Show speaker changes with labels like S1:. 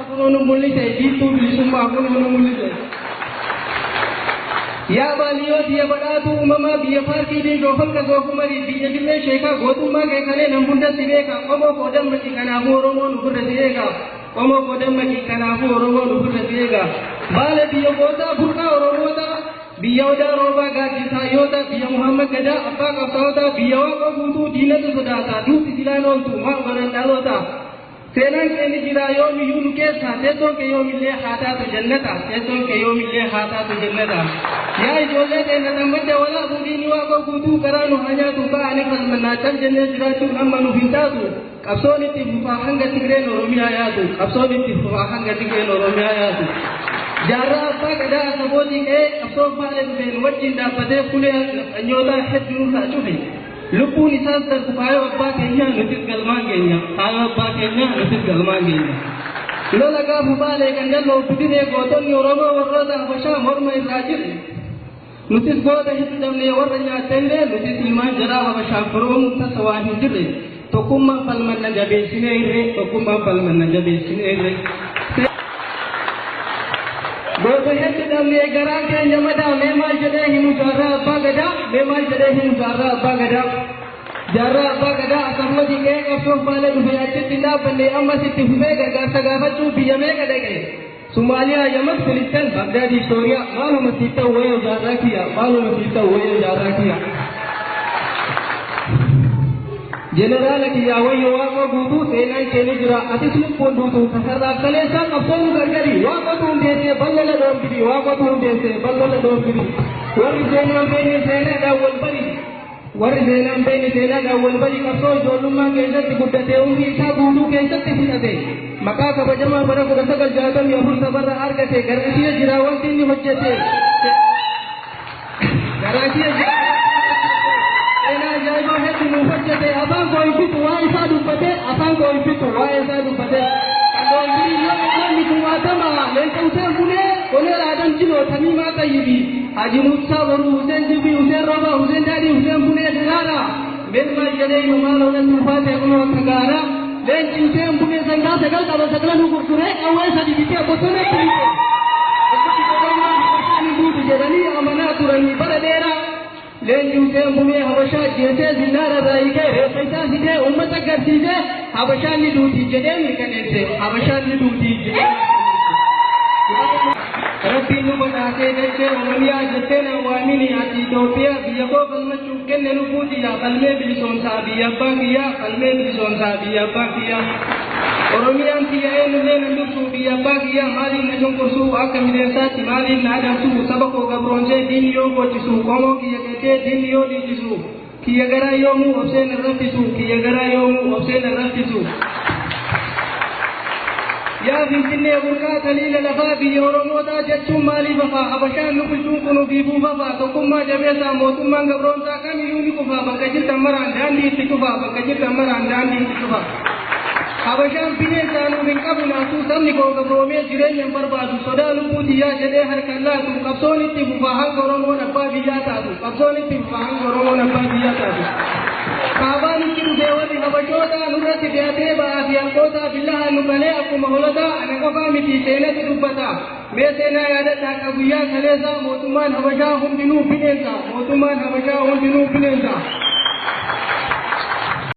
S1: kunono mulise ditu bilisumma kunono mulise ya baliyo diya badatu umama biya farki di gofal ka gofumari biya dille sheka gotuma ke kale nambunda sibeka komo kodam maki kana horomo nufurra sibeka komo kodam maki kana horomo nufurra sibeka bale biya gota burka oromo ta biya oda roba gadi sayota biya muhammad gada abba ka sauta biya wa gutu dinatu sudata du silano tu ma barandalota senan ke ni jira yomi yulu ke saate to ke yomi le hata to jannata to ke yomi le hata to jannata ya jole de na namde wala budini wa ko gutu karanu hanya tu ba ani kalmanna tan jannat jira tu amanu hintatu kapsoni ti fa hanga tigre no romiya ya tu kapsoni ti fa hanga tigre no romiya ya tu jara ba kada sabodi ke kapso ba le be wajinda pade kule anyota hajju ka tuhi lupu ni santar kupayo abba kenya nutis galmangenya tayo abba kenya nutis galmangenya lo laga bubale kandal lo putine goton ni oromo warada basha morma irajir nutis goda hitam ne waranya tende nutis iman jara basha furum tasawani dire to kumma palman na jabe sinere to kumma palman na jabe sinere goda hitam ne gara kenya mada mema jade himu jara bagada mema jade himu jara bagada jara bagada samadi ke afro pale duhayati tinda bande amma sitti hubega ga sagafachu biyame kadege Somalia Yaman Filistin Baghdad Syria malu masita wayo jara kiya general ki ya wayo wa ko gudu senan ke ni jira atislu pondu to sarda kale sa kapon gargari wa ko tun de se ballala dom gidi wa ko tun de se ballala dom gidi war zenan be ni sene da wal bari war zenan be ni sene da wal bari kaso joluma ke jatti guddate umbi sa gudu ke jatti fitate maka ka bajama bara ko sagal jatam ya hul sabar argate garasiya jira wanti ni hojjate garasiya ena jaiba he tu hojjate aban ko ibitu wa isa du pate aban ko ibitu wa isa du pate ando ngiri yo ni kumata ma len tawse bune kone radam jino tamima tayibi haji musa waru husain jibi husain roba husain dadi husain bune dara ben ma jade yo malo na tufate kono kagara len husain bune sanga sagal kala sagala nu kurture awai sadi bitia botone kulite ni budu jadani amana turani baradera len husain bune habasha jese zinara raike paisa side ummata gartije habasha ni duti jade mirkanese habasha ni duti jade Rabbi nubadate deke umaniya jatena wamini ati Ethiopia biya ko kalma chukken nu puji ya kalme bilison sa biya bagiya kalme bilison sa biya bagiya Oromiyan tiya enu ne nandu su biya bagiya mali na jonko su akamile sa timali na ada su sabako gabronje dinyo ko tisu komo kiya kete dinyo di tisu kiya gara yomu obsen rafisu kiya gara yomu obsen rafisu Ya finfinne burka talila lafabi oromoda jechum mali bafa habashan nukushun kunu bibu bafa tokumma jabesa motumman gabronta kami yuni kufa bakajir tamaran dandi tikufa bakajir tamaran dandi tikufa habashan pine sanu min kabuna tu samni ko gabrome jirenya barbadu sodalu puti ya jade har kala tu kapsoni tikufa hang oromo na babiya ta tu kapsoni tikufa hang oromo na babiya ta tu kabani kiru dewali habashoda nurati deate ba afiyan kota billahi nukale aku maholada anako famiti sena tudubata me sena yada ta kabuya kalesa motuman habasha hundinu pinensa